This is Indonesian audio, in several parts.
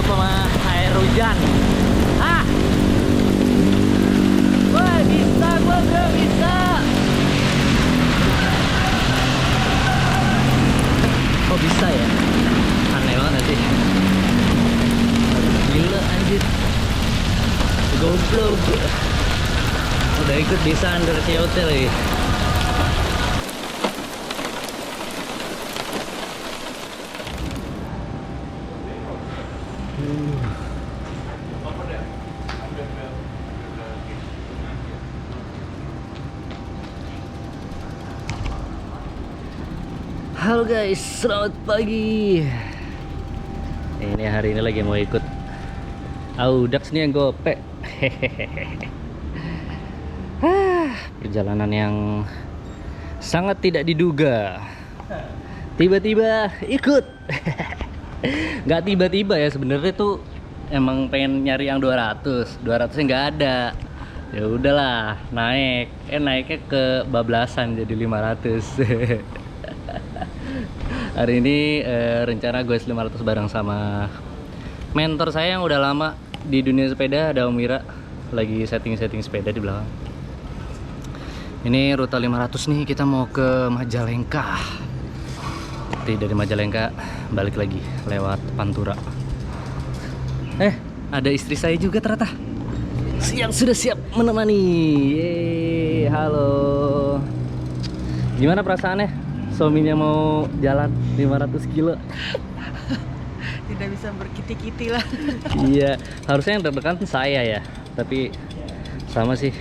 itu air hujan. Ah, wah bisa gua bro, bisa. Kok bisa ya? Aneh banget sih. Gila anjir. Goblok. Udah ikut bisa under COT lagi. Halo guys, selamat pagi. Ini hari ini lagi mau ikut Audax nih yang gope. Perjalanan yang sangat tidak diduga. Tiba-tiba ikut. Nggak tiba-tiba ya, sebenarnya tuh emang pengen nyari yang 200 nya nggak ada. Ya udahlah, naiknya ke bablasan jadi 500. Hari ini rencana gue 500 bareng sama mentor saya yang udah lama di dunia sepeda, ada Om Wira. Lagi setting sepeda di belakang. Ini rute 500 nih, kita mau ke Majalengka. Nanti dari Majalengka balik lagi lewat Pantura. Ada istri saya juga ternyata. Yang sudah siap menemani. Yeay, halo. Gimana perasaannya? Suaminya mau jalan 500 kilo. Tidak bisa berkiti-kiti lah. Iya, harusnya yang deg-degan saya ya. Tapi sama sih,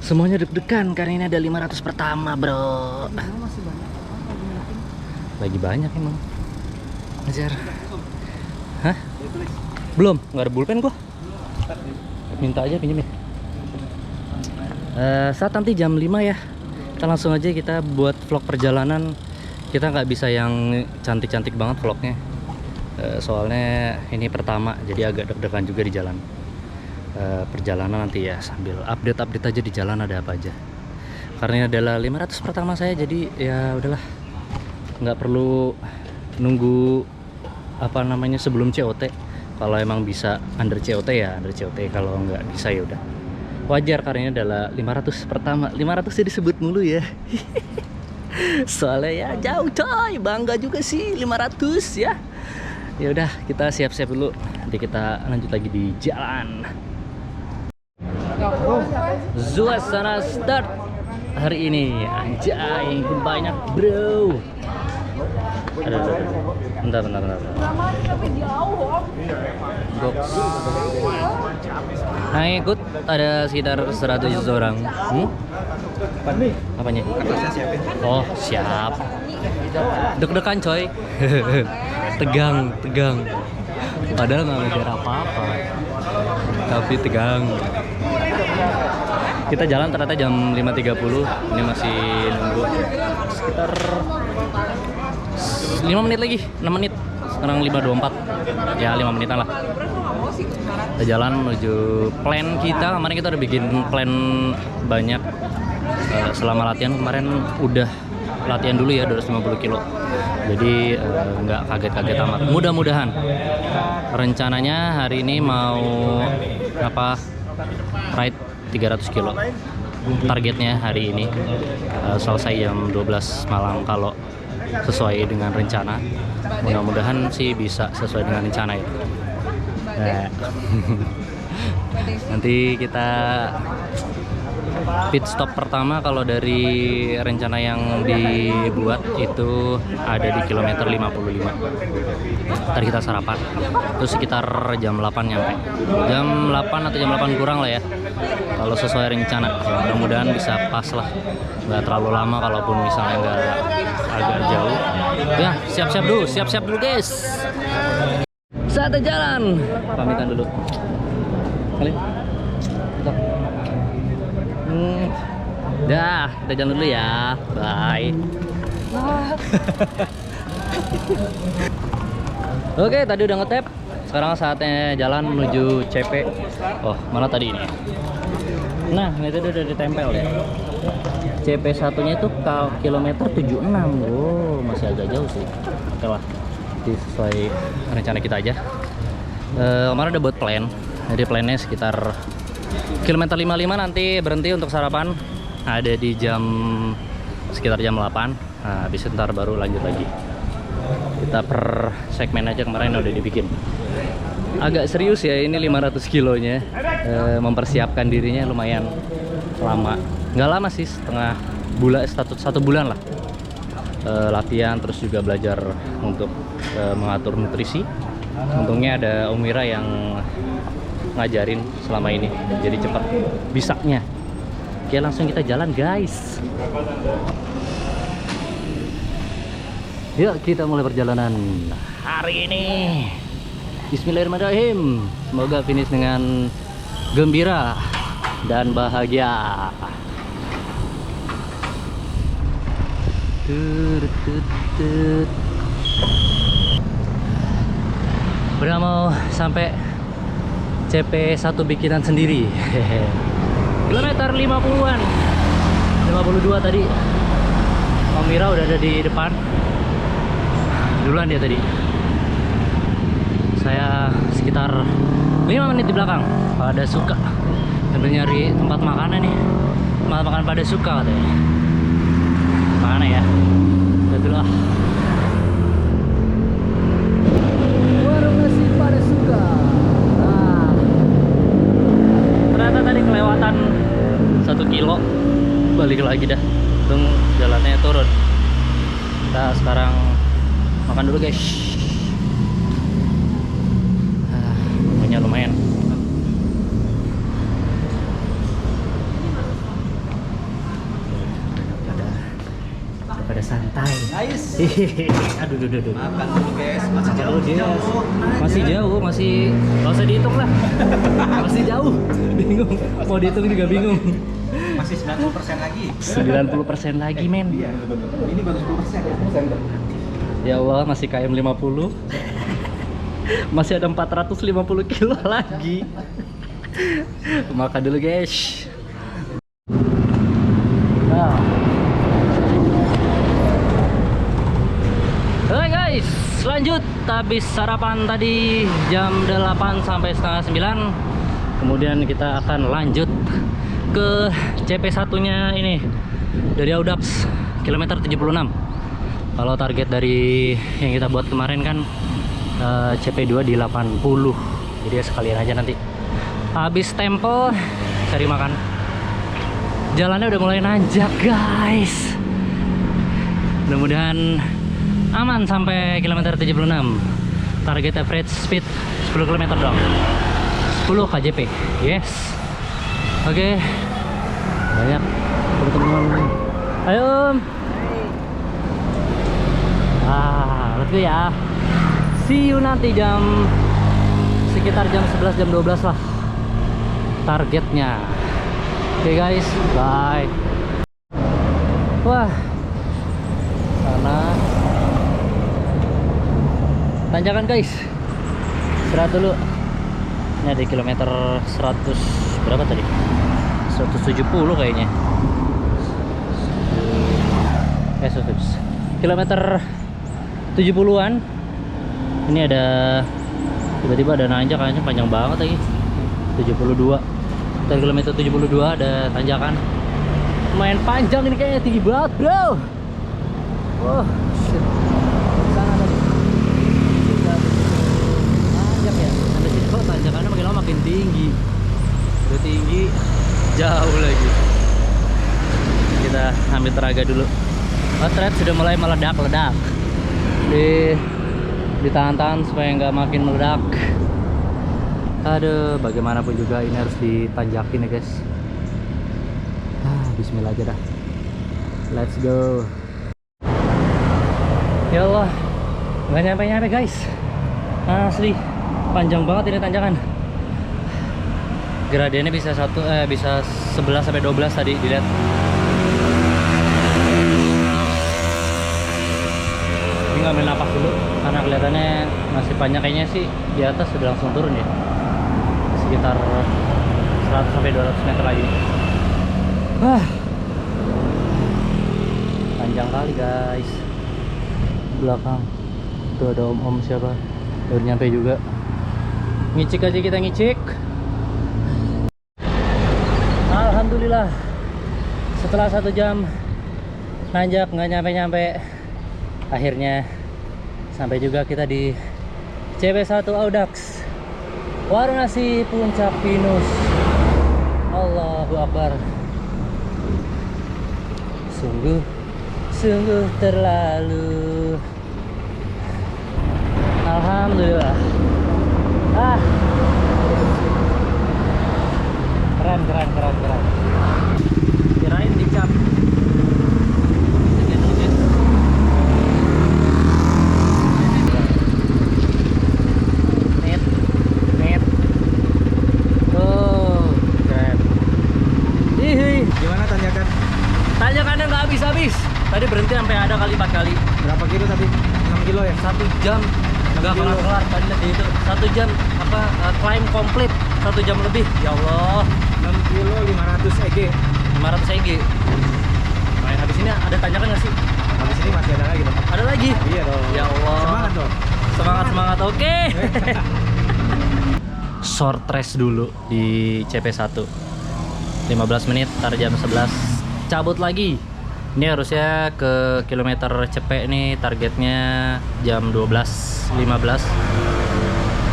semuanya deg-degan karena ini ada 500 pertama bro. Masih banyak orang Lagi banyak emang. Ajar. Hah? Belum, nggak ada pulpen gua. Minta aja pinjem ya. Saat nanti jam 5 ya, kita langsung aja kita buat vlog perjalanan. Kita nggak bisa yang cantik-cantik banget vlognya, soalnya ini pertama jadi agak deg-degan juga di jalan. Perjalanan nanti ya sambil update aja di jalan ada apa aja, karena ini adalah 500 pertama saya, jadi ya udahlah, nggak perlu nunggu apa namanya sebelum COT. Kalau emang bisa under COT ya under COT, kalau nggak bisa ya udah wajar, karena ini adalah 500 pertama. 500 sih disebut mulu ya. Soalnya ya jauh coy, bangga juga sih 500 ya. Ya udah, kita siap-siap dulu, nanti kita lanjut lagi di jalan. Suasana start hari ini anjay banyak bro. Ada. Bentar. Box. Nah, ikut ada sekitar 100 orang. Apanya? Oh, siap. Deg-degan coy. Tegang. Padahal nggak ngejar apa-apa, tapi tegang. Kita jalan ternyata jam 5.30. Ini masih nunggu sekitar 5 menit lagi, 6 menit. Sekarang 5.24. Ya 5 menitan lah. Kita jalan menuju plan kita. Kemarin kita udah bikin plan banyak. Selama latihan kemarin udah latihan dulu ya 250 kilo. Jadi nggak kaget-kaget amat. Mudah-mudahan. Rencananya hari ini mau ride 300 kilo. Targetnya hari ini selesai jam 12 malam kalau sesuai dengan rencana. Mudah-mudahan sih bisa sesuai dengan rencana ya. Nanti kita pit stop pertama kalau dari rencana yang dibuat itu ada di kilometer 55. Ntar kita sarapan, terus sekitar jam 8 nyampe. Jam 8 atau jam 8 kurang lah ya, kalau sesuai rencana. Mudah-mudahan bisa pas lah, nggak terlalu lama. Kalaupun misalnya nggak agak jauh ya, siap-siap dulu guys. Saatnya jalan, pamitan dulu kali. Dah, kita jalan dulu ya. Bye. Oke, tadi udah ngetap. Sekarang saatnya jalan menuju CP. Oh, mana tadi ini? Nah, itu udah ditempel ya. CP satunya itu kilometer 76. Oh, masih agak jauh sih. Oke lah, sesuai rencana kita aja. Kemarin udah buat plan. Jadi plannya sekitar kilometer 55 nanti berhenti untuk sarapan. Ada di sekitar jam 8. Nah, habis itu ntar baru lanjut lagi. Kita per segmen aja kemarin udah dibikin. Agak serius ya ini 500 kilonya. Mempersiapkan dirinya lumayan lama. Nggak lama sih, setengah bulan, 1 bulan lah. Latihan terus juga belajar untuk mengatur nutrisi. Untungnya ada Om Wira yang ngajarin selama ini, jadi cepat bisanya. Oke, langsung kita jalan guys. Yuk kita mulai perjalanan hari ini. Bismillahirrahmanirrahim. Semoga finish dengan gembira dan bahagia. Udah mau sampai CP1 bikinan sendiri. Kilometer 50-an 52 tadi. Om Wira udah ada di depan. Duluan dia tadi. Saya sekitar 5 menit di belakang. Pada suka sambil nyari tempat makanan nih. Tempat makan pada suka katanya. Mana ya? Itulah. Warung nasi pada suka. Nah, ternyata tadi kelewatan 1 kilo. Balik lagi dah. Untung jalannya turun. Kita sekarang makan dulu guys. Punya lumayan. Pada santai. Nice. Aduh. Makan dulu guys. Masih jauh Masih jauh, masih nggak usah dihitung lah. Masih jauh. Bingung. Mau dihitung juga bingung. Masih 90% lagi. 90% lagi men. Iya. Ini baru 10%. Ya Allah, masih KM 50. Masih ada 450 kilo lagi. Makan dulu guys. Nah. Oke guys, lanjut. Habis sarapan tadi jam 8 sampai setengah 9. Kemudian kita akan lanjut ke CP1 nya ini. Dari Audax kilometer 76. Kalau target dari yang kita buat kemarin kan CP2 di 80. Jadi ya sekalian aja nanti. Habis tempel cari makan. Jalannya udah mulai nanjak guys. Mudah-mudahan aman sampai kilometer 76. Target average speed 10 km doang. 10 kjp. Yes. Oke. Banyak teman-teman. Ayo Om. Let's go ya. See you nanti sekitar jam 11 jam 12 lah. Targetnya. Oke guys, bye. Wah. Sana tanjakan guys. Istirahat dulu. Ini ada kilometer 100 berapa tadi? 170 kayaknya. Kilometer 70-an. Ini ada tiba-tiba ada nanjak, kayaknya panjang banget lagi. 72. Dari kilometer 72 ada tanjakan. Lumayan panjang ini, kayaknya tinggi banget, bro. Wah, shit. Sana tadi. Tanjak ya. Sampai sini kok tanjakannya makin lama makin tinggi. Udah tinggi, jauh lagi. Kita ambil tenaga dulu. Baterai sudah mulai meledak-ledak. Ditahan-tahan supaya nggak makin meledak. Aduh, bagaimanapun juga ini harus ditanjakin ya guys. Bismillah aja dah. Let's go. Ya Allah, nggak nyampe-nyampe guys. Asli, panjang banget ini tanjakan. Gradiennya bisa 11 sampai 12 tadi dilihat. Ini ngambil napas dulu karena kelihatannya masih banyak, kayaknya sih di atas sudah langsung turun ya. Sekitar 100 sampai 200 meter lagi. Panjang kali guys. Belakang tuh ada om-om siapa baru nyampe juga. Ngicik aja kita ngicik. Alhamdulillah. Setelah 1 jam nanjak nggak nyampe-nyampe, akhirnya sampai juga kita di CP1 Audax, warung nasi Puncak Pinus. Allahu Akbar. Sungguh terlalu. Alhamdulillah. Keren. Kirain dicap. Net. Oh, keren. Ih, Gimana tanjakan? tanjakannya nggak habis-habis. Tadi berhenti sampai ada kali 4 kali. Berapa kilo tadi? 6 kilo ya? 1 jam nggak kilo. kelar tadi tadi itu 1 jam climb komplit 1 jam lebih. Ya Allah, 6 kilo 500 EG. 500 EG. Main habis ini ada tanjakan nggak sih? Habis ini masih ada lagi dong. Ada lagi? Iya dong. Ya Allah, Semangat dong. semangat. Oke. Short rest dulu di CP1 15 menit, ntar jam 11 cabut lagi. Ini harusnya ke kilometer Cepek nih, targetnya jam 12.15.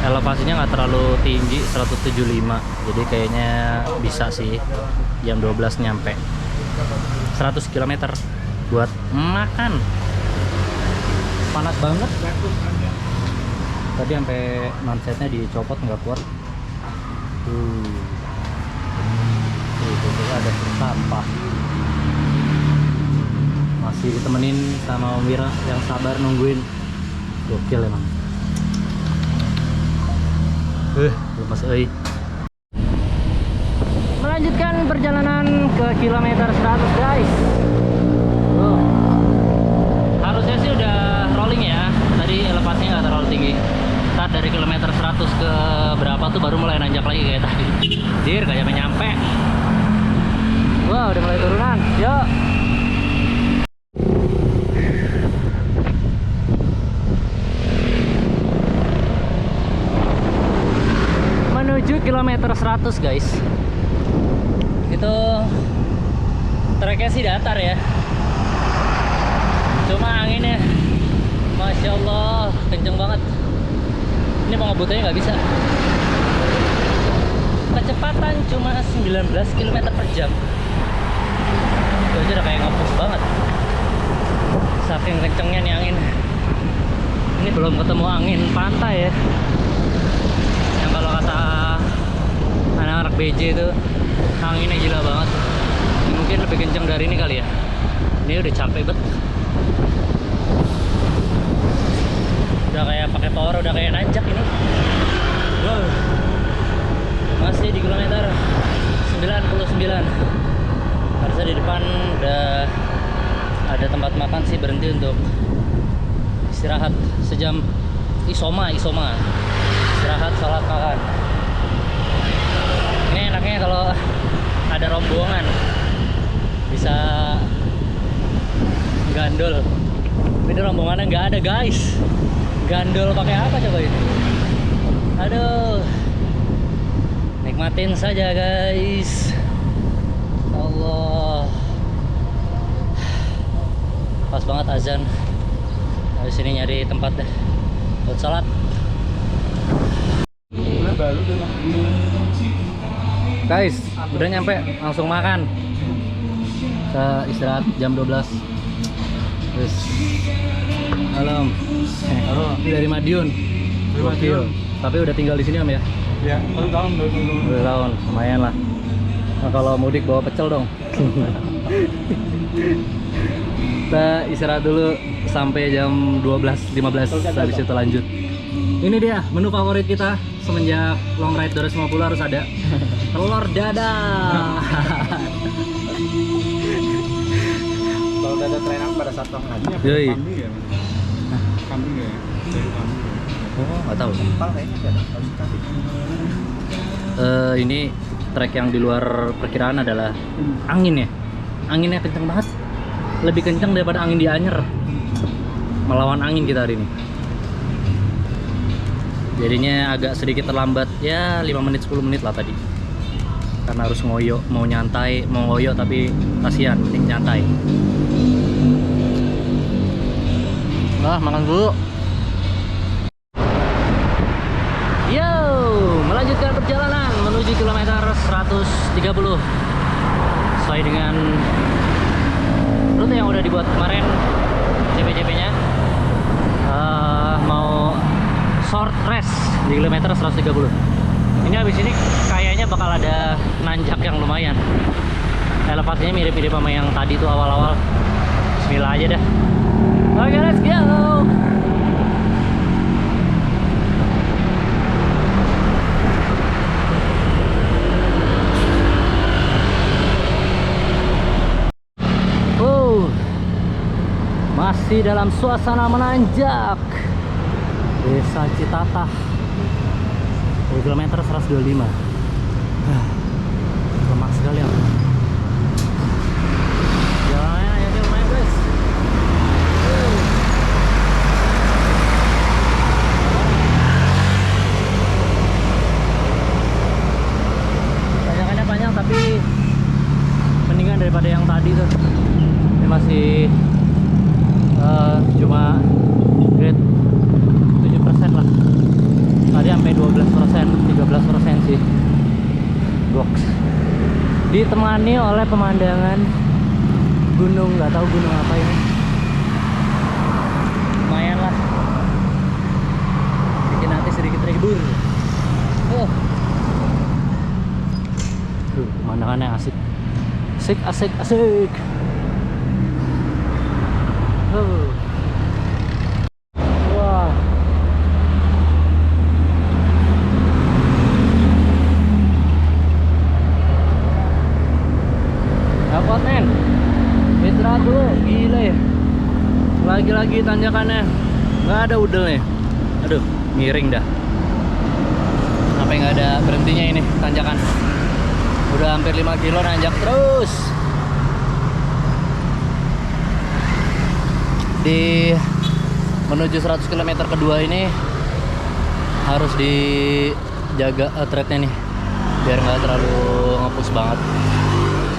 Elevasinya nggak terlalu tinggi, 175, jadi kayaknya bisa sih jam 12 nyampe. 100 km buat makan. Panas banget. Tadi sampai mansetnya dicopot nggak kuat. Tuh ada sampah. Masih ditemenin sama Om Wira yang sabar nungguin. Gokil emang. Lemas euy. Melanjutkan perjalanan ke kilometer 100, guys. Harusnya sih udah rolling ya. Tadi elevasinya nggak terlalu tinggi. Ntar dari kilometer 100 ke berapa tuh baru mulai nanjak lagi kayak tadi. Jir, gak nyampe. Wah, udah mulai turunan. Yuk. Menuju kilometer 100, guys. Itu treknya sih datar ya. Cuma anginnya, Masya Allah, kenceng banget. Ini mau ngebutnya nggak bisa. Kecepatan cuma 19 km per jam. Itu aja udah kayak ngepus banget. Saking kencengnya nih angin. Ini belum ketemu angin pantai ya. Yang kalau kata anak-anak BJ itu anginnya gila banget. Ini mungkin lebih kenceng dari ini kali ya. Ini udah capek banget. Udah kayak pakai power, udah kayak nanjak ini. Wow. Masih di kilometer 99. Harusnya di depan udah ada tempat makan sih, berhenti untuk istirahat sejam. Isoma istirahat, sholat, makan. Ini enaknya kalau ada rombongan bisa gandol. Ini rombongannya nggak ada, guys. Gandol pakai apa coba ini? Aduh, nikmatin saja, guys. Allah, pas banget azan. Habis ini nyari tempat deh buat sholat. Guys, udah nyampe, langsung makan. Kita istirahat jam 12. Terus malam. Ini dari Madiun. Gokil. Tapi udah tinggal di sini Om ya? Ya, 1 tahun. 2 tahun, lumayan lah. Nah, kalau mudik bawa pecel dong. Kita istirahat dulu sampai jam 12.15, habis itu lanjut. Ini dia menu favorit kita semenjak long ride 250 harus ada telur dadar. Kalau udah ada tren pada saat tahun lagi apa? Yoi. Kambing ya? Kambing ya? Dari kambing. Oh, nggak tahu. Kepal kayaknya nggak ada. Harus kambing. Ini trek yang di luar perkiraan adalah angin ya. Anginnya kenceng banget. Lebih kenceng daripada angin di Anyer. Melawan angin kita hari ini. Jadinya agak sedikit terlambat ya, 5 menit 10 menit lah tadi. Karena harus ngoyo, mau nyantai, mau ngoyo tapi kasihan, mending nyantai. Nah, makan dulu. Yo, melanjutkan perjalanan menuju kilometer 130 sesuai dengan rute yang udah dibuat kemarin, CP-CP-nya. Mau short rest di kilometer 130. Ini habis ini kayaknya bakal ada nanjak yang lumayan. Elevasinya mirip-mirip sama yang tadi tuh awal-awal. Bismillah aja dah. Oke, let's go. Masih dalam suasana menanjak Desa Citatah di kilometer 125. Lemak sekali ya. Jalannya aja lumayan guys. Tanjakannya panjang tapi mendingan daripada yang tadi tuh. Ini masih cuma grade 7% lah. Tadi sampai 12%, 13% sih. Goks. Ditemani oleh pemandangan gunung, nggak tahu gunung apa ini. Lumayan lah. Bikin hati sedikit terhibur. Pemandangannya asik. Asik. Wah. Dapat men. Istirahat dulu, gila ya. Lagi-lagi tanjakannya nggak ada udelnya. Aduh, miring dah. Sampai nggak ada berhentinya ini tanjakan. Udah hampir 5 kilo nanjak terus. Di menuju 100 km kedua ini harus dijaga threadnya nih biar nggak terlalu ngepush banget.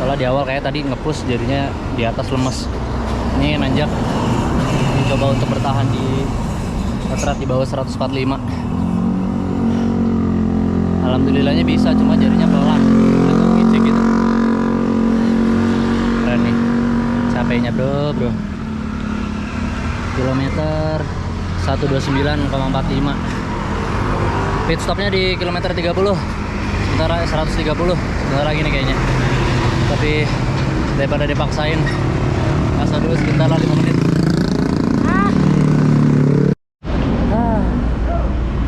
Soalnya di awal kayak tadi ngepush jadinya di atas lemes. Ini nanjak mencoba untuk bertahan di thread di bawah 145. Alhamdulillahnya bisa, cuma jadinya pelan gitu. Keren nih capeknya bro. Kilometer 129,45. Pit stopnya di kilometer 30. Sementara 130 sebentar lagi nih kayaknya. Tapi daripada dipaksain, asa dulu sebentar lah 5 menit.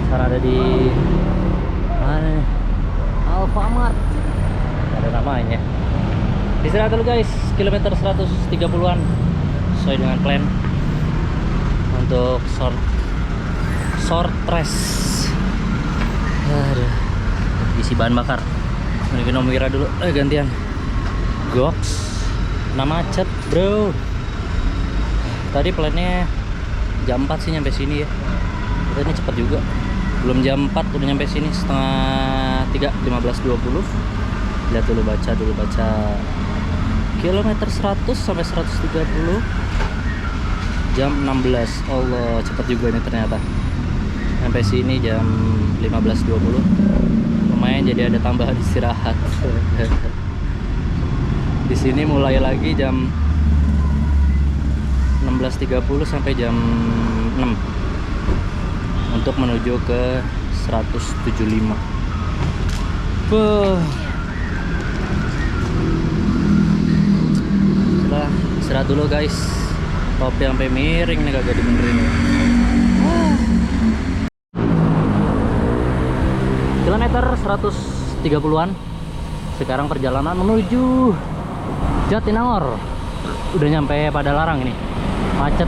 Sekarang ada di mana nih? Alfamart. Ada namanya. Istirahat dulu guys, kilometer 130-an sesuai dengan plan untuk short rest. Aduh, isi bahan bakar. Mending Om dulu. Gantian. Goks. Nah macet bro. Tadi plannya jam 4 sih nyampe sini ya. Kita ini cepat juga. Belum jam 4 udah nyampe sini, setengah 3, 15.20. Lihat dulu baca. Kilometer 100 sampai 130 jam 16. Allah, cepat juga ini ternyata. Sampai sini jam 15.20. Lumayan, jadi ada tambahan istirahat. Di sini mulai lagi jam 16.30 sampai jam 6 untuk menuju ke 175. Setelah istirahat dulu guys. Topi sampai miring nih, kagak dibenerin. Kilometer 130-an. Sekarang perjalanan menuju Jatinangor. Udah nyampe Padalarang ini. Macet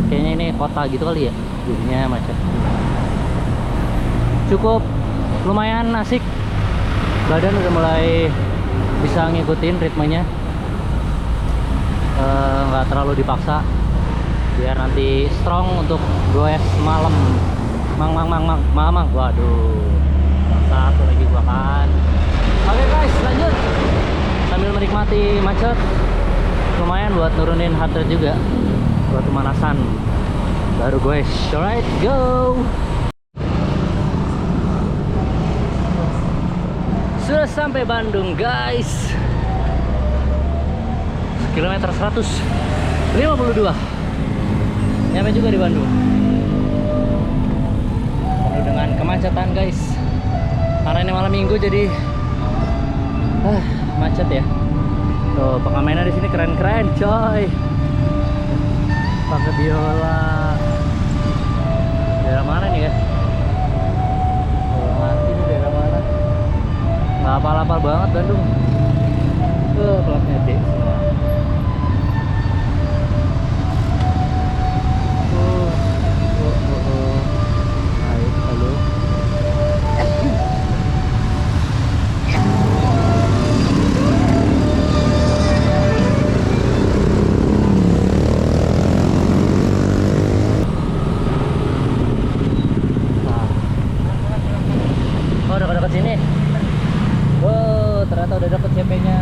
kayaknya, ini kota gitu kali ya. Jadinya macet. Cukup lumayan asik. Badan udah mulai bisa ngikutin ritmenya. Nggak terlalu dipaksa biar nanti strong untuk goes malam. Mang. Waduh. Satu lagi gua kan. Oke guys, lanjut. Sambil menikmati macet. Lumayan buat nurunin heart rate juga. Buat pemanasan. Baru guys. Alright, go. Sudah sampai Bandung guys. Kilometer 152. Nyampe juga di Bandung. Penuh dengan kemacetan guys. Karena ini malam minggu jadi macet ya. Tuh pengamennya di sini keren-keren coy. Pakai biola. Daerah mana nih ya? Mati nih daerah mana? Nggak hafal-hafal banget Bandung. Platnya D semua. Halo. Oh, udah dekat sini. Wow, ternyata udah dapet CP-nya.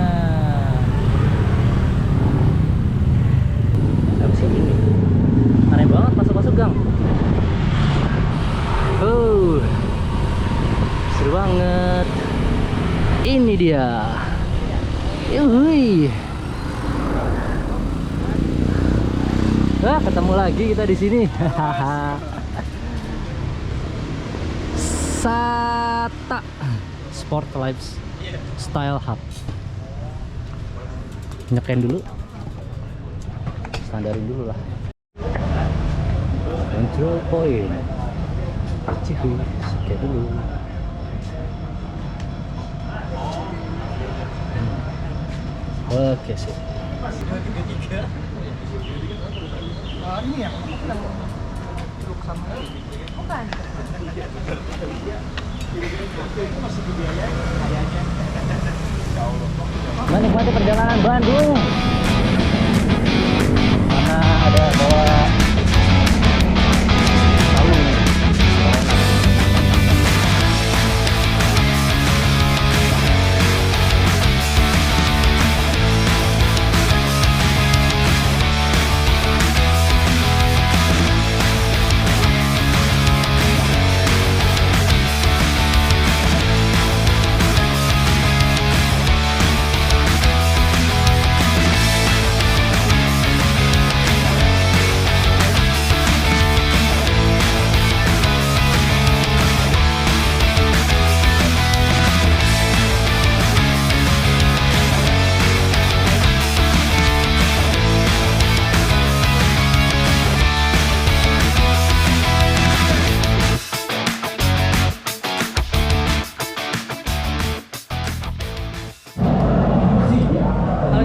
Habis ini. Aneh banget masuk-masuk gang. Seru banget. Ini dia. Yuhui. Ketemu lagi kita di sini. Sata Sport Lifestyle Hub. Nyeken dulu. Standarin dulu lah. Control point. Cihu, kayak dulu. Oke sih. Ini ya, bukan. Menikmati perjalanan Bandung. Mana ada bawa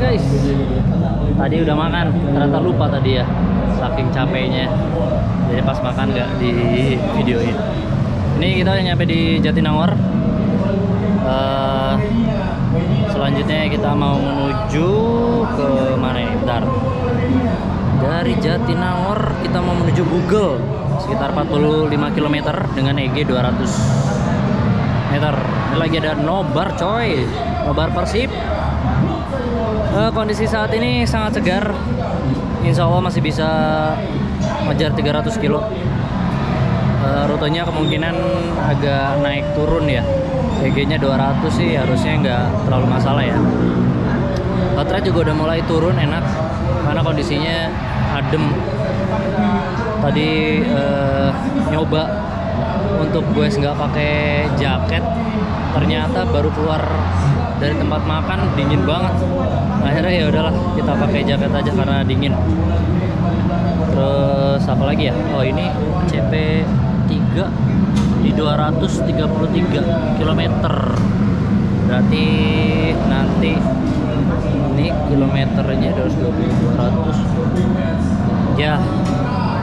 guys, tadi udah makan, ternyata lupa tadi ya, saking capeknya. Jadi pas makan nggak di videoin. Ini kita udah nyampe di Jatinangor. Selanjutnya kita mau menuju ke mana ini? Bentar. Dari Jatinangor kita mau menuju Google, sekitar 45 km dengan EG 200 meter. Ini lagi ada nobar coy, nobar Persib. Kondisi saat ini sangat segar. Insya Allah masih bisa ngejar 300 kilo. Rutenya kemungkinan agak naik turun ya. EG-nya 200 sih harusnya nggak terlalu masalah ya. Baterai juga udah mulai turun enak karena kondisinya adem. Tadi nyoba untuk gue nggak pakai jaket, ternyata baru keluar dari tempat makan dingin banget. Akhirnya ya udahlah kita pakai jaket aja karena dingin. Terus apa lagi ya? Oh ini CP 3 di 233 km. Berarti nanti ini kilometernya 200 ya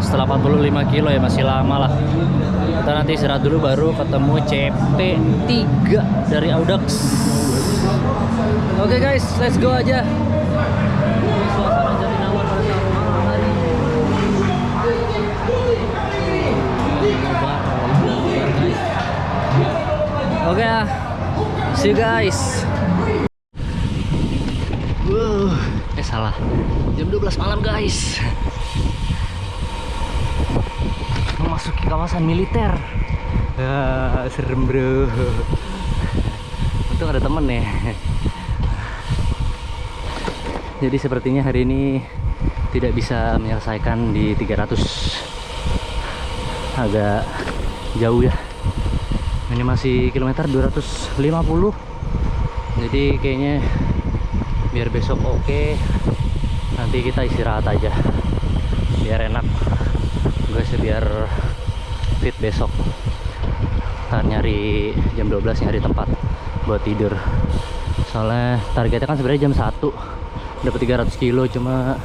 setelah 45 kilo ya masih lama lah. Kita nanti istirahat dulu baru ketemu CP 3 dari Audax. Oke guys, let's go aja. Ini suasana Jatinangor pada saat malam hari. Oke ya, see you guys. Salah, jam 12 malam guys. Memasuki kawasan militer. Serem bro. Untung ada temen ya. Jadi sepertinya hari ini tidak bisa menyelesaikan di 300. Agak jauh ya. Ini masih kilometer 250. Jadi kayaknya biar besok oke, nanti kita istirahat aja biar enak guys, biar fit besok. Ntar nyari jam 12 nyari tempat buat tidur, soalnya targetnya kan sebenarnya jam 1 dapat 300 kilo, cuma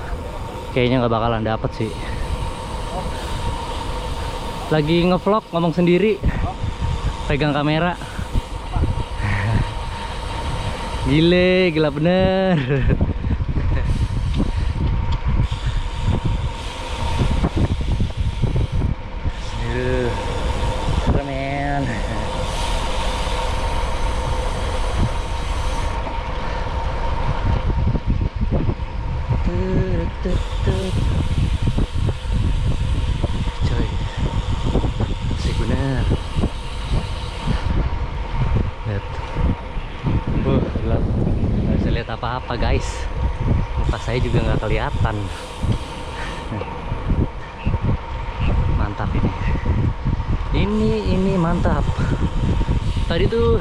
kayaknya nggak bakalan dapet sih. Lagi ngevlog ngomong sendiri, pegang kamera. Gila bener. Keren. Coy, asik bener. Lihat. Gelap, nggak bisa lihat apa-apa guys, muka saya juga nggak kelihatan. Mantap ini mantap. Tadi tuh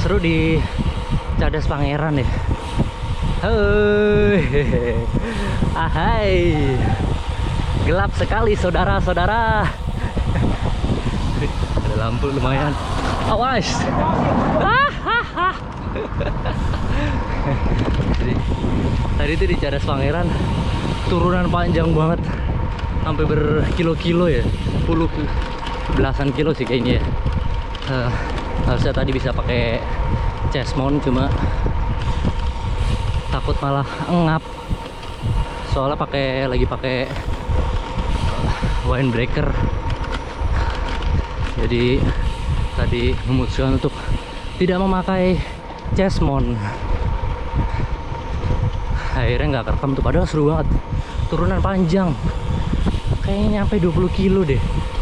seru di Cadas Pangeran ya. Hei, ahai, gelap sekali saudara-saudara. Ada lampu lumayan, awas. Jadi, tadi tuh di Cadas Pangeran turunan panjang banget, sampai berkilo-kilo ya, 10 belasan kilo sih kayaknya ya. Harusnya tadi bisa pakai chest mount, cuma takut malah engap, soalnya lagi pakai windbreaker. Jadi tadi memutuskan untuk tidak memakai chest mount. Akhirnya nggak kerekam tuh, padahal seru banget, turunan panjang, kayaknya nyampe 20 kilo deh.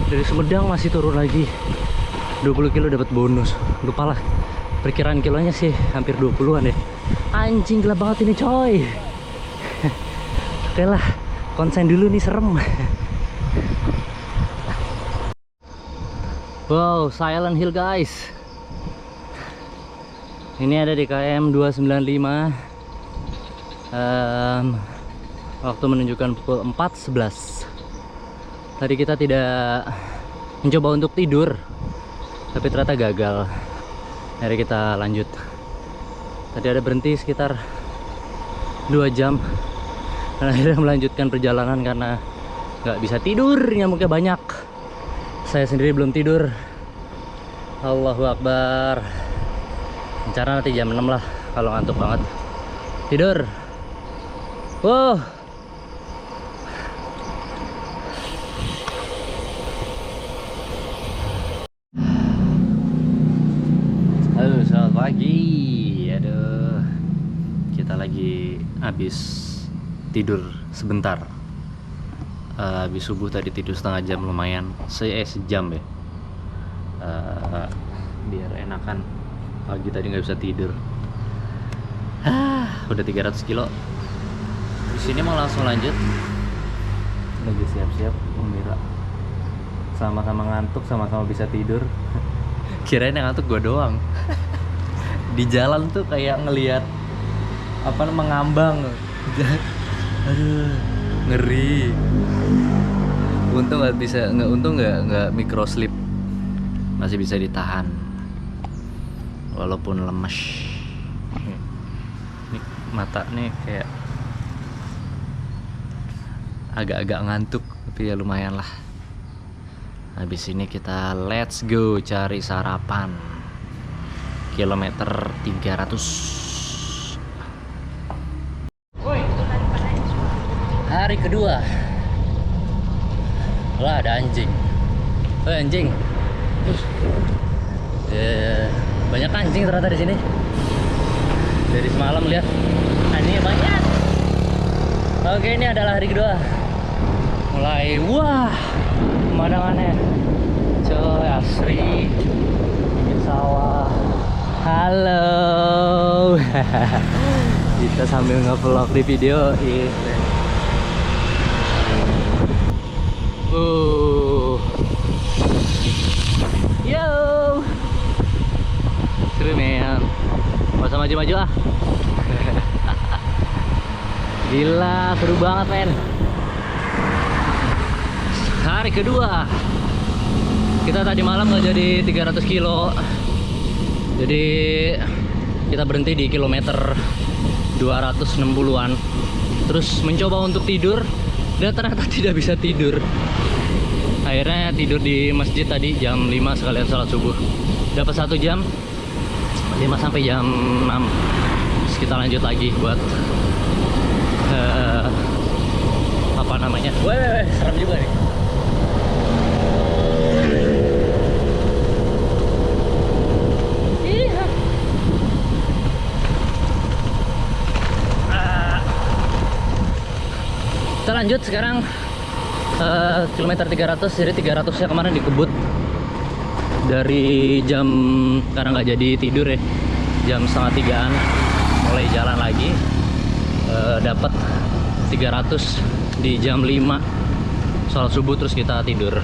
Dari Sumedang masih turun lagi 20 kilo, dapat bonus. Lupa lah perkiraan kilonya sih, hampir 20-an deh. Anjing, gelap banget ini coy. Oke lah, konsen dulu nih, serem. Wow, Silent Hill guys. Ini ada di KM 295. Waktu menunjukkan pukul 4.11. Tadi kita tidak mencoba untuk tidur, tapi ternyata gagal. Mari kita lanjut. Tadi ada berhenti sekitar 2 jam, dan akhirnya melanjutkan perjalanan karena nggak bisa tidur, nyamuknya banyak. Saya sendiri belum tidur. Allahu Akbar. Rencana nanti jam 6 lah, kalau ngantuk banget tidur. Wow. Halo, selamat pagi. Aduh, kita lagi habis tidur sebentar. Habis subuh tadi tidur setengah jam, lumayan. Sejam ya. Biar enakan. Pagi tadi nggak bisa tidur. Udah 300 kilo. Di sini mau langsung lanjut. Lagi siap-siap Mira. Sama-sama ngantuk, sama-sama bisa tidur. Kirain yang ngantuk gue doang. Di jalan tuh kayak ngelihat mengambang. Aduh, ngeri. Untung nggak micro sleep, masih bisa ditahan walaupun lemes. Nih, mata nih kayak agak-agak ngantuk, tapi ya lumayan lah. Habis ini kita let's go cari sarapan. Kilometer 300. Hari kedua. Lah, ada anjing. Oh, anjing. Banyak anjing ternyata di sini. Dari semalam lihat anjingnya banyak. Oke, ini adalah hari kedua. Mulai wah, pemandangannya coy asri. Pinggir sawah. Halo. Kita sambil nge-vlog di video ini. Yo. Seru men. Masa maju-maju ah. Gila, seru banget men. Hari kedua. Kita tadi malam nggak jadi 300 kilo. Jadi kita berhenti di kilometer 260-an. Terus mencoba untuk tidur dan ternyata tidak bisa tidur. Akhirnya tidur di masjid tadi jam 5 sekalian salat subuh. Dapat 1 jam 5 sampai jam 6. Terus kita lanjut lagi buat apa namanya? Weh, serem juga nih. Kita lanjut sekarang kilometer 300. Jadi 300 nya kemarin dikebut dari jam, karena nggak jadi tidur ya, jam setengah 3-an mulai jalan lagi. Dapat 300 di jam 5 sholat subuh, terus kita tidur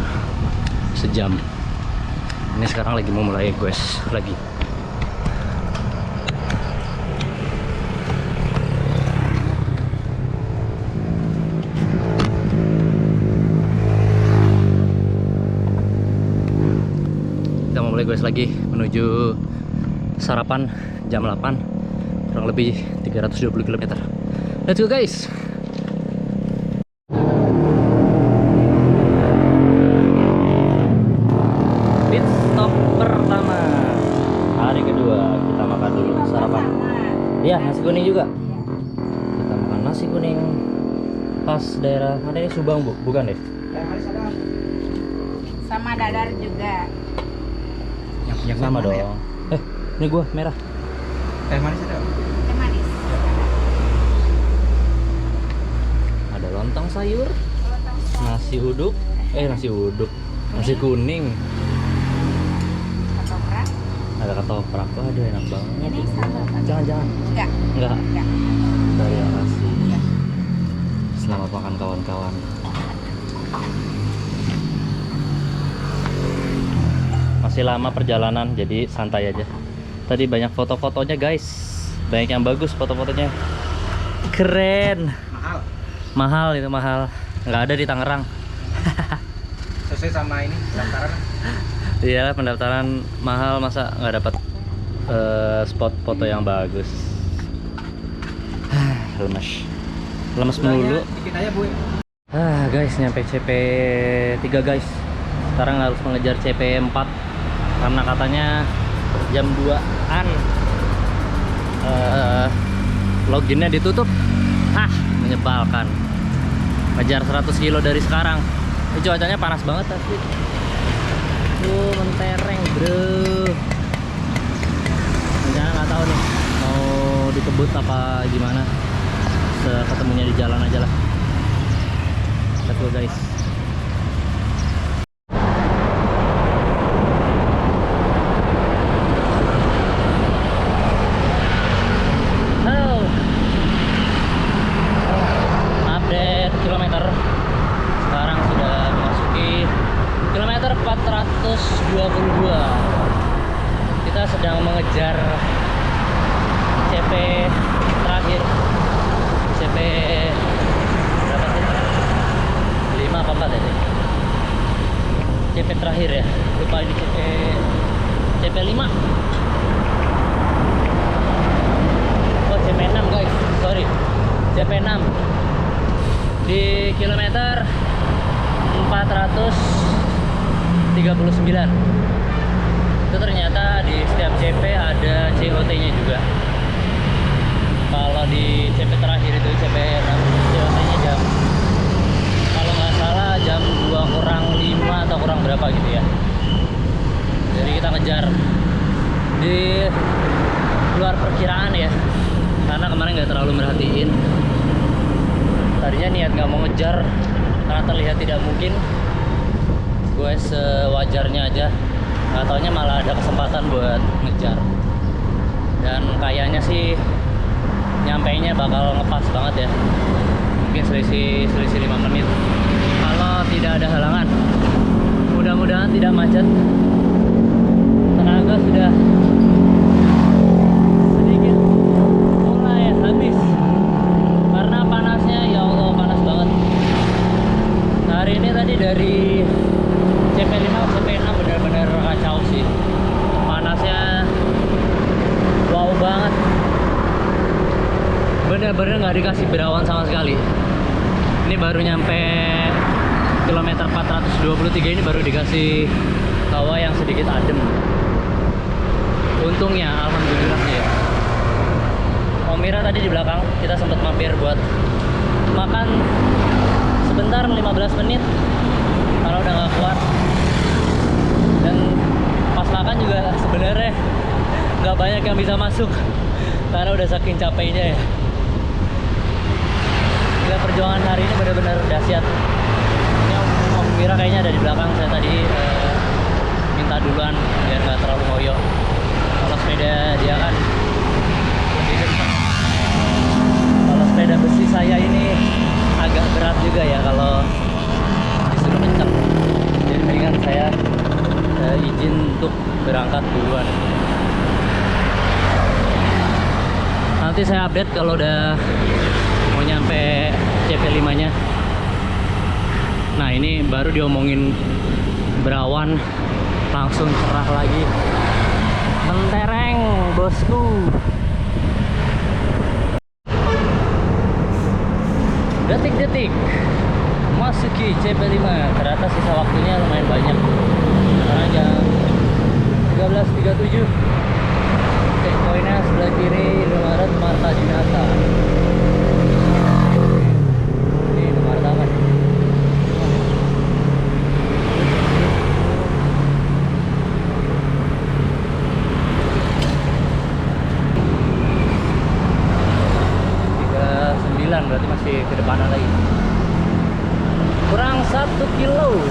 sejam. Ini sekarang lagi mau mulai goes lagi. Kita mau mulai goes lagi menuju sarapan jam 8, kurang lebih 320 km. Let's go guys. Pit stop pertama hari kedua, kita makan dulu sarapan. Iya, nasi kuning juga. Kita makan nasi kuning pas daerah mana ini, Subang Bu? Bukan deh. Sama dadar juga. Yang Sama mana dong. ya? Ini gua merah. Teh manis ada. Teh manis. Ada lontong sayur, nasi uduk, nasi uduk, nasi kuning, Ketoprak. ada ketoprak. Waduh, enak banget. Ini sambal. Jangan. Enggak. Enggak. Enggak. Terima kasih. Iya. Selamat makan kawan-kawan. Masih lama perjalanan, jadi santai aja. Tadi banyak foto-fotonya guys, banyak yang bagus foto-fotonya. Keren. Mahal. Mahal itu mahal. Nggak ada di Tangerang. Sesuai sama ini pendaftaran. Iya, pendaftaran mahal, masa nggak dapat spot foto yang bagus. Lemes melulu. Dikit aja, Bu. Guys, nyampe CP 3 guys. Sekarang harus mengejar CP 4 karena katanya jam 2-an loginnya ditutup. Menyebalkan. Ngejar 100 kilo dari sekarang. Ini cuacanya panas banget asli. Tuh mentereng bro. Rencana nggak tahu nih mau dikebut apa gimana. Ketemunya di jalan aja lah. Let's go guys. Halo. Update kilometer. Sekarang sudah memasuki kilometer 422. Kita sedang mengejar CP terakhir. CP berapa sih? 5 apa 4 ya? CP terakhir ya. Lupa ini CP 5. Oh, CP 6 guys. Sorry. CP 6. Di kilometer 439. Itu ternyata di setiap CP ada COT-nya juga. Kalau di CP terakhir itu CP 6, COT-nya jam, kalau nggak salah jam 2 kurang 5 atau kurang berapa gitu ya. Jadi kita ngejar di luar perkiraan ya, karena kemarin nggak terlalu merhatiin. Tadinya niat nggak mau ngejar karena terlihat tidak mungkin. Gue sewajarnya aja, nggak taunya malah ada kesempatan buat ngejar. Dan kayaknya sih nyampainya bakal ngepas banget ya, mungkin selisih 5 menit kalau tidak ada halangan. Mudah-mudahan tidak macet. Tenaga sudah sedikit mulai habis karena panasnya, ya Allah panas banget. Hari ini tadi dari CP5 ke CP6 benar-benar kacau sih, panasnya wow banget, bener-bener nggak dikasih berawan sama sekali. Ini baru nyampe kilometer 423, ini baru dikasih hawa yang sedikit adem. Untungnya, alhamdulillah ya. Om Mira tadi di belakang, kita sempat mampir buat makan sebentar 15 menit kalau udah nggak kuat. Dan pas makan juga sebenarnya nggak banyak yang bisa masuk karena udah saking capeknya ya. Gila, perjuangan hari ini benar-benar dahsyat. Ini Om Mira kayaknya ada di belakang. Saya tadi minta duluan biar nggak terlalu ngoyo. Kalau sepeda dia kan lebih kencang. Kalau sepeda besi saya ini agak berat juga ya kalau disuruh kencang. Jadi mendingan saya izin untuk berangkat duluan. Nanti saya update kalau udah mau nyampe CP5 nya. Nah ini baru diomongin berawan langsung cerah lagi, mentereng bosku. Detik-detik masuki CP5, ternyata sisa waktunya lumayan banyak. Sekarang jam 13.37. Checkpointnya sebelah kiri Indomaret Marta Dinata. Ini Indomaret apa nih? Berarti masih ke depanan lagi. Kurang 1 kilo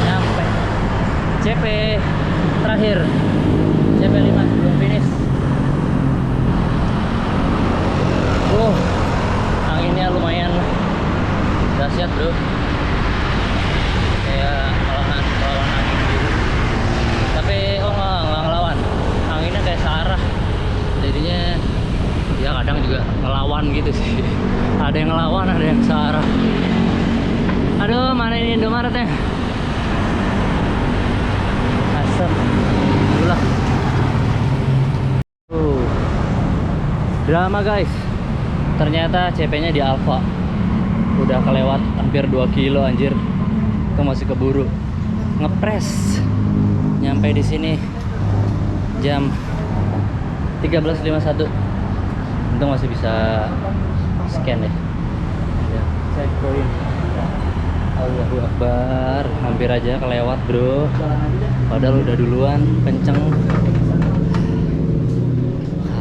nyampe CP terakhir, CP5 belum finish. Anginnya lumayan dahsyat bro, kayak ngelawan angin gitu. Tapi nggak ngelawan, anginnya kayak searah, jadinya ya kadang juga ngelawan gitu sih. Ada yang ngelawan, ada yang searah. Aduh, mana ini Indomaretnya? Asem. Itulah. Drama guys. Ternyata CP-nya di Alfa. Udah kelewat hampir 2 kilo anjir. Itu masih keburu. Ngepres. Nyampe di sini jam 13.51. Untung masih bisa scan ya. Checkpoint. Allahu Akbar, hampir aja kelewat bro. Padahal udah duluan, kenceng.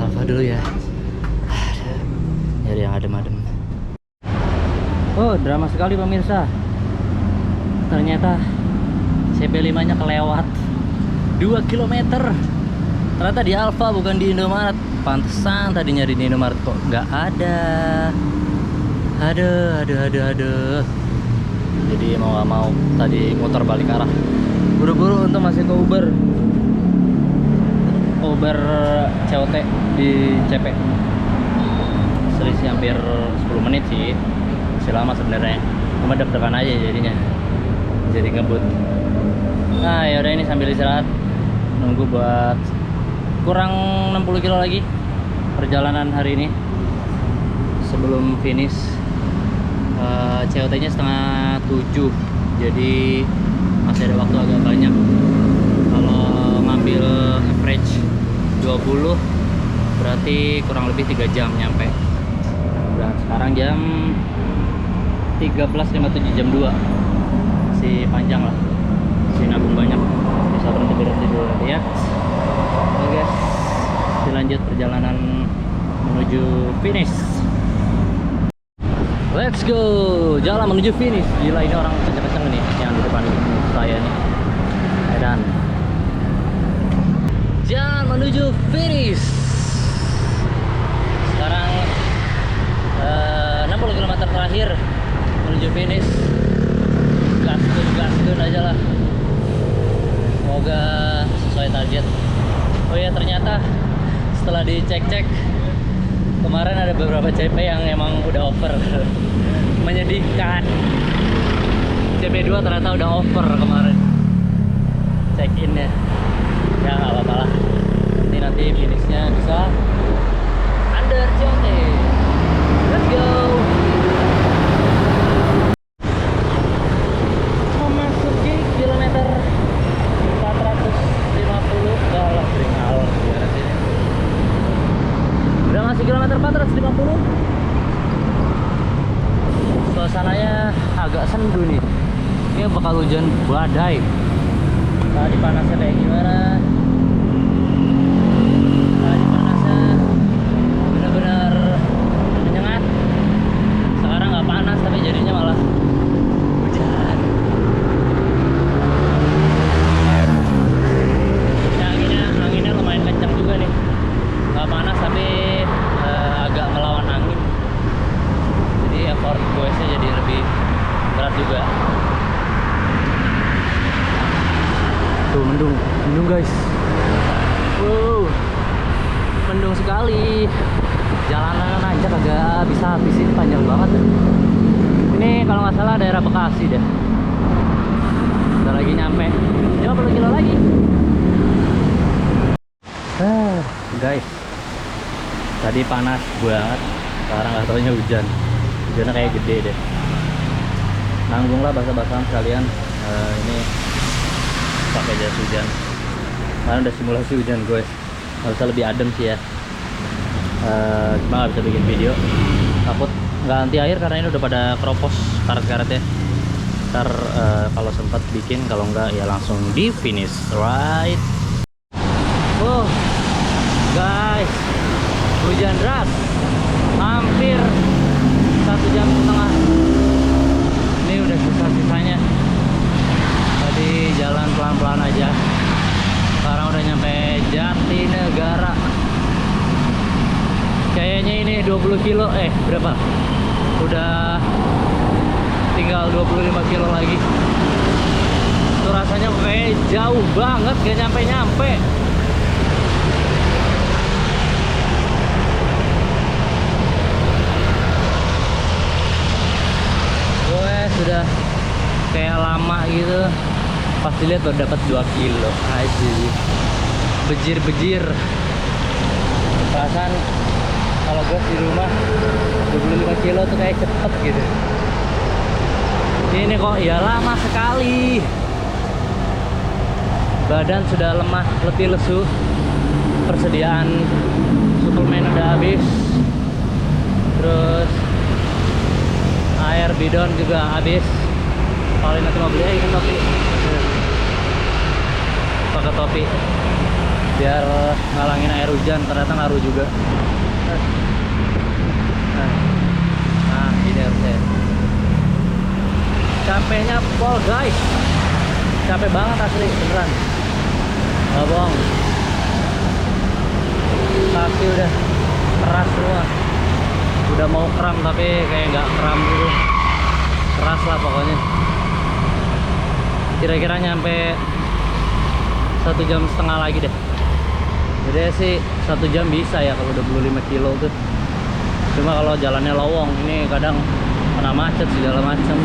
Alfa dulu ya. Nyari yang adem-adem. Oh, drama sekali pemirsa. Ternyata CP5-nya kelewat 2 km. Ternyata di Alfa bukan di Indomaret. Pantesan tadi nyari di Indomaret kok nggak ada. Aduh. Jadi mau nggak mau tadi muter balik arah. Buru-buru untuk masih ke Uber COT di CP. Selisih hampir 10 menit sih. Masih lama sebenarnya. Cuma deg-degan aja jadinya. Jadi ngebut. Nah, yaudah ini sambil istirahat. Nunggu buat kurang 60 kilo lagi perjalanan hari ini sebelum finish. COT nya setengah 7, jadi masih ada waktu agak banyak. Kalau ngambil average 20 berarti kurang lebih 3 jam nyampe. Dan sekarang jam 13.57, jam 2, masih panjang lah, masih nabung banyak, bisa berhenti dulu nanti ya. perjalanan menuju finish. Let's go, jalan menuju finish. Gila, ini orang kenceng-kenceng nih yang di depan saya nih. Dan jalan menuju finish. Sekarang 60 km terakhir menuju finish. Gaskeun aja lah. Semoga sesuai target. Oh ya, ternyata setelah dicek-cek kemarin ada beberapa CP yang emang udah over. Menyedihkan. CP2 ternyata udah over kemarin check in-nya. Ya nggak apa-apa lah, nanti finishnya bisa under Jonte. Let's go. Memasuki kilometer 450. Galah beringal gimana sih ini? Udah masih kilometer 450. Suasananya agak sendu nih. Ini bakal hujan badai. Tadi panasnya kayak gimana? Tadi panasnya benar-benar menyengat. Sekarang nggak panas tapi jadinya malah hujan. Anginnya lumayan kencang juga nih. Nggak panas tapi agak melawan angin. Jadi effort goesnya jadi lebih berat juga. Tuh mendung guys. Wow, mendung sekali. Jalanan aja kagak bisa habis, ini panjang banget. Ini kalau nggak salah daerah Bekasi deh. Udah lagi nyampe 50 kilo lagi. Guys, tadi panas banget. Sekarang nggak taunya hujan. Hujannya kayak gede deh. Nanggung lah basah-basahan sekalian. Ini pakai jas hujan. Karena udah simulasi hujan guys, harusnya lebih adem sih ya. Cuma nggak bisa bikin video, takut nggak anti air karena ini udah pada keropos karet-karetnya. Ntar kalau sempat bikin, kalau nggak ya langsung di finish, right? Oh guys, hujan deras hampir 1,5 jam. Ini udah sisa-sisanya. Tadi jalan pelan-pelan aja. Sekarang udah nyampe Jatinegara. Kayaknya ini 20 kilo. Berapa? Udah tinggal 25 kilo lagi. Itu rasanya kayak jauh banget, gak nyampe-nyampe. Gue sudah kayak lama gitu. Pas dilihat baru dapat 2 kilo aja. Bejir-bejir. Perasaan kalau gue di rumah 25 kilo tuh kayak cepet gitu. Ini kok ya lama sekali. Badan sudah lemah, letih lesu. Persediaan suplemen udah habis. Terus air bidon juga habis. Paling nanti mau beli ini topi. Pakai topi biar ngalangin air hujan, ternyata ngaruh juga. Nah ini harusnya. Capeknya pol guys, capek banget asli beneran, nggak bohong. Kaki udah keras semua, udah mau kram tapi kayak nggak kram gitu, keras lah pokoknya. Kira-kira nyampe 1,5 jam lagi deh. Jadi sih 1 jam bisa ya kalau 25 kilo tuh. Cuma kalau jalannya lowong, ini kadang kena macet segala macam.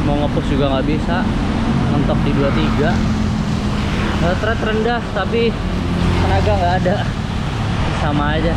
Mau ngepus juga nggak bisa, mentok di 23. Thread rendah tapi tenaga nggak ada, sama aja.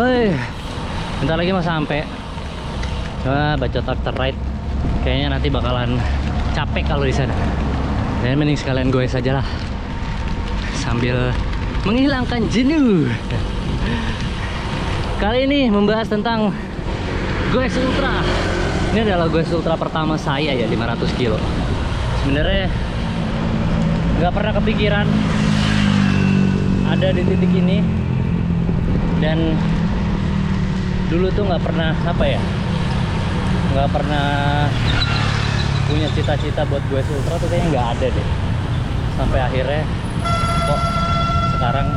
Hei, bentar lagi mau sampai. Bacot after ride. Kayaknya nanti bakalan capek kalau di sana. Dan mending sekalian gue saja lah, sambil menghilangkan jenuh. Kali ini membahas tentang Goes Ultra. Ini adalah Goes Ultra pertama saya ya, 500 kilo. Sebenarnya nggak pernah kepikiran ada di titik ini, dan dulu tuh nggak pernah nggak pernah punya cita-cita buat Goes Ultra tuh kayaknya nggak ada deh. Sampai akhirnya kok sekarang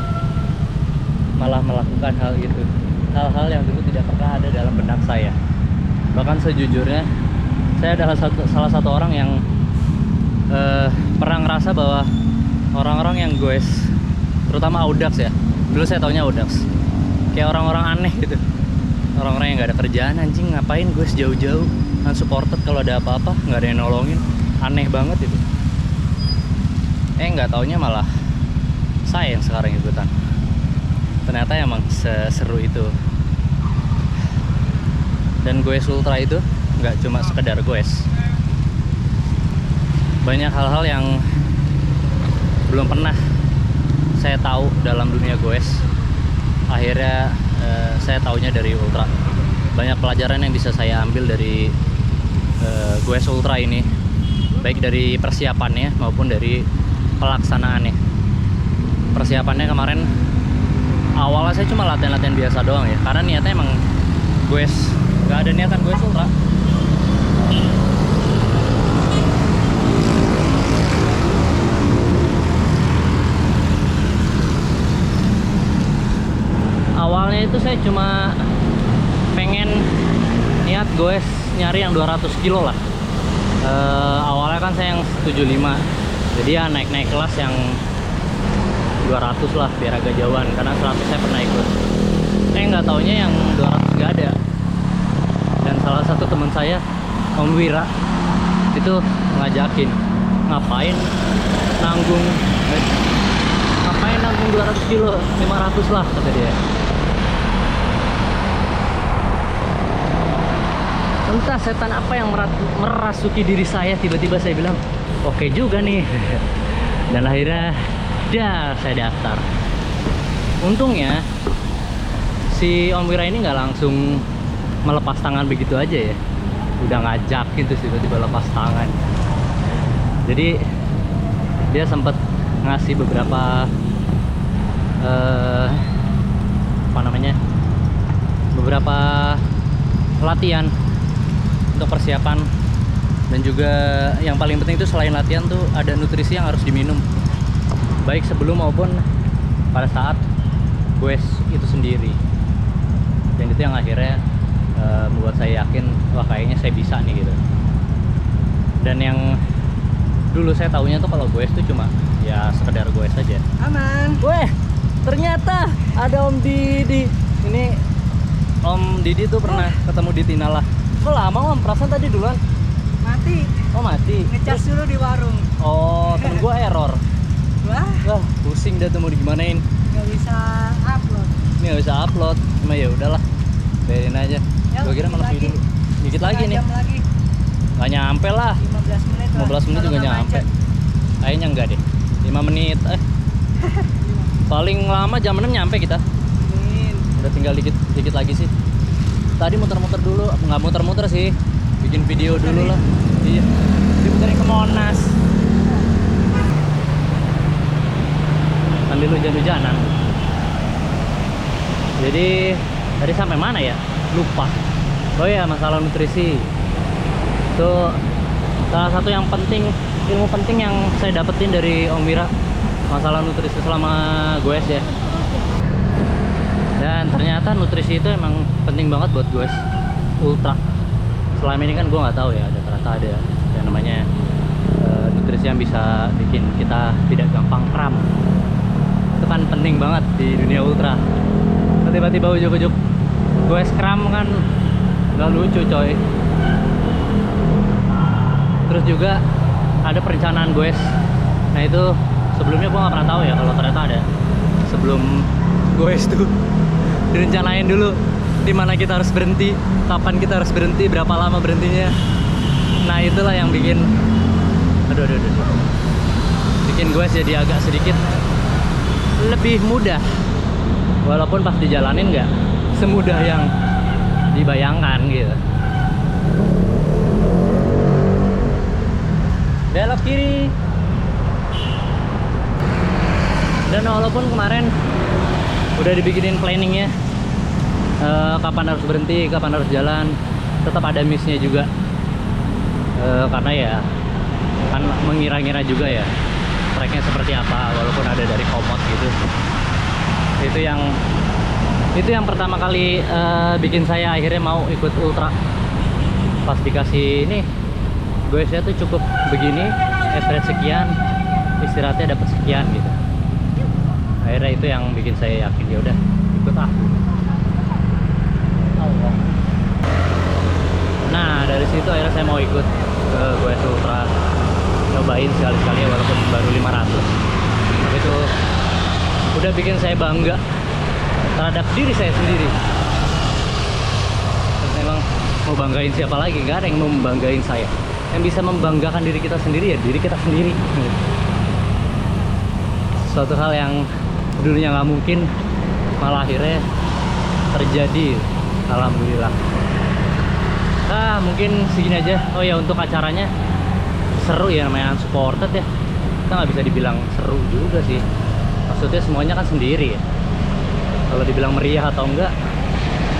malah melakukan hal itu, hal-hal yang dulu tidak pernah ada dalam benak saya. Bahkan sejujurnya saya adalah salah satu orang yang pernah ngerasa bahwa orang-orang yang goes, terutama Audax ya, dulu saya taunya Audax, kayak orang-orang aneh gitu, orang-orang yang nggak ada kerjaan. Anjing, ngapain goes jauh-jauh, unsupported, kalau ada apa-apa nggak ada yang nolongin, aneh banget itu. Nggak taunya malah saya yang sekarang ikutan. Ternyata emang seseru itu. Dan Goes Ultra itu nggak cuma sekedar goes, banyak hal-hal yang belum pernah saya tahu dalam dunia goes. Akhirnya saya taunya dari Ultra. Banyak pelajaran yang bisa saya ambil dari Goes Ultra ini, baik dari persiapannya maupun dari pelaksanaannya. Persiapannya kemarin awalnya saya cuma latihan-latihan biasa doang ya, karena niatnya emang goes, nggak ada niatan Goes Ultra. Awalnya itu saya cuma pengen niat goes nyari yang 200 kilo lah. Awalnya kan saya yang 75, jadi ya naik-naik kelas yang 200 lah biar agak jauhan, karena 100 saya pernah ikut. Nggak taunya yang 200 nggak ada. Dan salah satu teman saya, Om Wira, itu ngajakin, ngapain nanggung 200 kilo, 500 lah kata dia. Entah setan apa yang merasuki diri saya, tiba-tiba saya bilang oke juga nih. Dan akhirnya saya daftar. Untungnya si Om Wira ini nggak langsung melepas tangan begitu aja ya, udah ngajakin terus tiba-tiba lepas tangan. Jadi dia sempat ngasih beberapa beberapa latihan untuk persiapan, dan juga yang paling penting itu selain latihan tuh ada nutrisi yang harus diminum, baik sebelum maupun pada saat goes itu sendiri. Dan itu yang akhirnya membuat saya yakin, wah kayaknya saya bisa nih gitu. Dan yang dulu saya taunya tuh kalau goes tuh cuma ya sekedar goes aja. Aman. Weh, ternyata ada Om Didi. Ini Om Didi tuh pernah ketemu di Tinala. Kok lama Om? Perasaan tadi duluan. Mati. Oh mati. Ngecas dulu di warung. Oh, temen gua error. Wah, Pusing dah tuh mau digimanain. nggak bisa upload. Ini nggak bisa upload. Cuma ya udahlah, biarin aja. Ya, Gua kira menepi lagi. dulu. Dikit lagi nih. Jam lagi. Nggak nyampe lah. 15 menit lah. 15 menit Kalau juga nggak nyampe. macet. Kayaknya enggak deh. 5 menit. Paling lama jam 6 nyampe kita. Amin. Udah tinggal dikit lagi sih. Tadi muter-muter dulu, nggak muter-muter sih, bikin video dulu lah. Iya, diputerin ke Monas sambil hujan-hujanan. Jadi tadi sampai mana ya? Lupa. Oh ya, masalah nutrisi itu salah satu yang penting, ilmu penting yang saya dapetin dari Om Wira, masalah nutrisi selama goes ya. Dan ternyata nutrisi itu emang penting banget buat goes ultra. Selama ini kan gue nggak tahu ya, ternyata ada yang namanya nutrisi yang bisa bikin kita tidak gampang kram. Itu kan penting banget di dunia ultra. Tiba-tiba ujuk-ujuk goes kram kan nggak lucu coy. Terus juga ada perencanaan goes. Nah itu sebelumnya gue nggak pernah tahu ya kalau ternyata ada sebelum goes tuh direncanain dulu di mana kita harus berhenti, kapan kita harus berhenti, berapa lama berhentinya. Nah itulah yang bikin bikin gue jadi agak sedikit lebih mudah, walaupun pas dijalanin nggak semudah yang dibayangkan gitu. Belok kiri. Dan walaupun kemarin udah dibikinin planningnya, kapan harus berhenti, kapan harus jalan, tetap ada missnya juga. Karena ya kan mengira-ngira juga ya treknya seperti apa, walaupun ada dari Komoot gitu. Itu yang pertama kali bikin saya akhirnya mau ikut ultra. Pas dikasih ini, gue tuh cukup begini, average sekian, istirahatnya dapat sekian gitu. Akhirnya itu yang bikin saya yakin, ya udah ikut ah. Nah dari situ akhirnya saya mau ikut ke GoS Ultra, cobain sekali-sekali walaupun baru 500. Tapi itu udah bikin saya bangga terhadap diri saya sendiri. Terus memang mau banggain siapa lagi? Gak ada yang mau membanggain saya. Yang bisa membanggakan diri kita sendiri ya diri kita sendiri. Suatu hal yang dulunya nggak mungkin, malah akhirnya terjadi. Alhamdulillah. Nah mungkin segini aja. Oh ya, untuk acaranya seru ya, namanya unsupported ya, kita nggak bisa dibilang seru juga sih. Maksudnya semuanya kan sendiri ya. Kalau dibilang meriah atau enggak,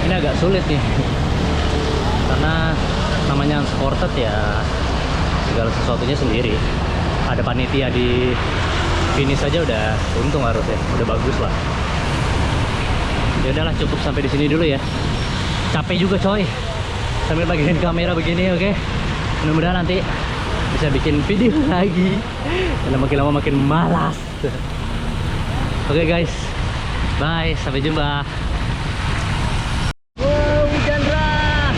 ini agak sulit nih. Karena namanya unsupported ya, segala sesuatunya sendiri. Ada panitia di finish aja udah untung harusnya, udah bagus lah. Ya udahlah, cukup sampai di sini dulu ya. Capek juga coy, sambil pegangin kamera begini, oke. Mudah-mudahan nanti bisa bikin video lagi. Karena makin lama makin malas. Oke guys, bye, sampai jumpa. Wow, hujan deras.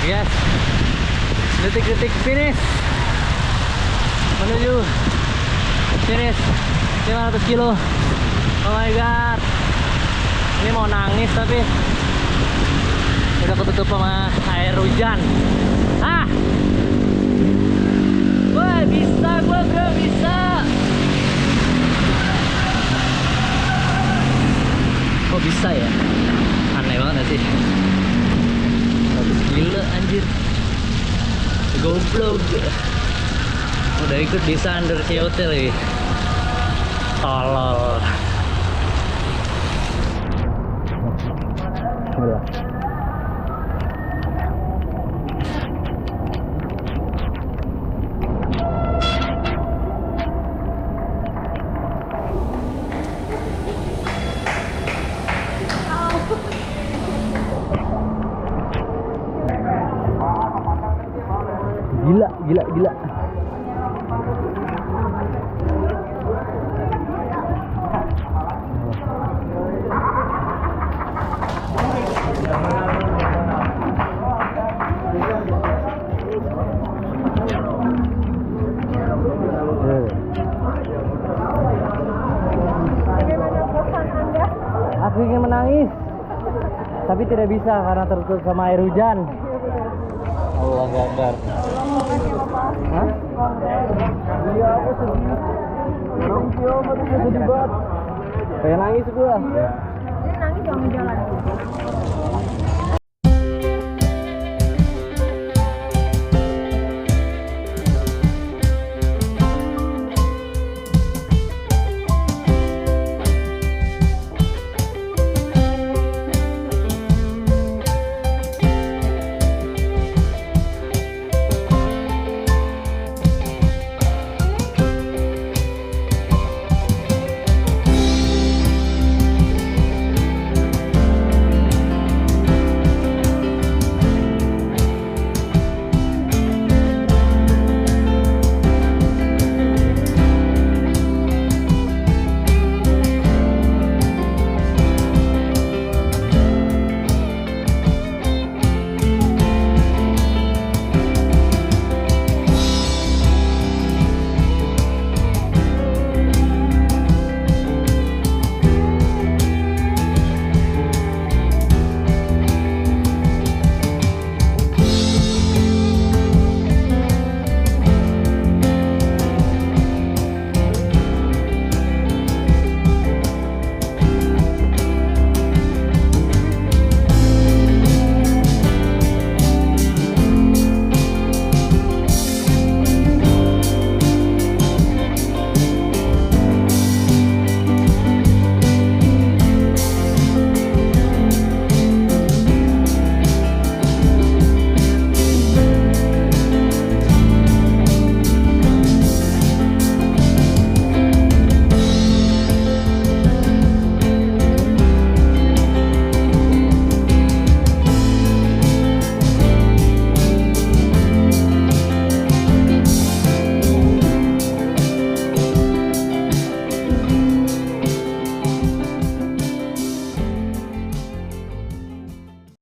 Yes, detik-detik finish menuju finish 500 kilo. Oh my god, ini mau nangis tapi udah ketutup sama air hujan. Wah, bisa gua bro, bisa. Kok bisa ya? Aneh banget sih. Habis gila anjir. Goblok. Udah ikut bisa under hotel ya. Tolol. Gila. Aku ingin menangis, tapi tidak bisa karena tertutup sama air hujan. Allah Akbar. Hah? Iya, aku sedih. Sedih banget. Kayak nangis gua. Dia nangis jangan jalan.